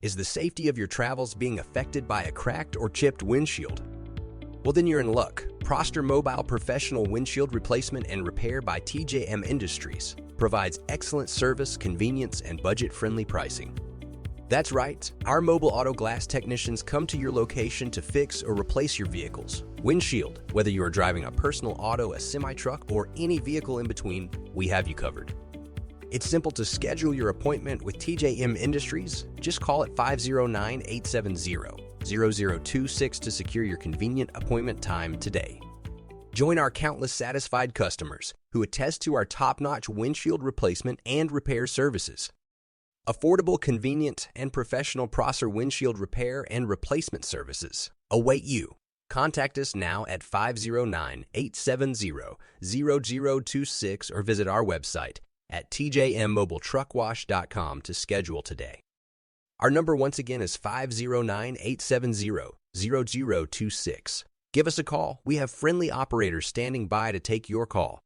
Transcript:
Is the safety of your travels being affected by a cracked or chipped windshield? Well, then you're in luck. Proster Mobile Professional Windshield Replacement and Repair by TJM Industries provides excellent service, convenience, and budget-friendly pricing. That's right, our mobile auto glass technicians come to your location to fix or replace your vehicle's windshield. Whether you are driving a personal auto, a semi-truck, or any vehicle in between, we have you covered. It's simple to schedule your appointment with TJM Industries. Just call at 509-870-0026 to secure your convenient appointment time today. Join our countless satisfied customers who attest to our top-notch windshield replacement and repair services. Affordable, convenient, and professional Proster windshield repair and replacement services await you. Contact us now at 509-870-0026 or visit our website at tjmmobiletruckwash.com to schedule today. Our number once again is 509-870-0026. Give us a call. We have friendly operators standing by to take your call.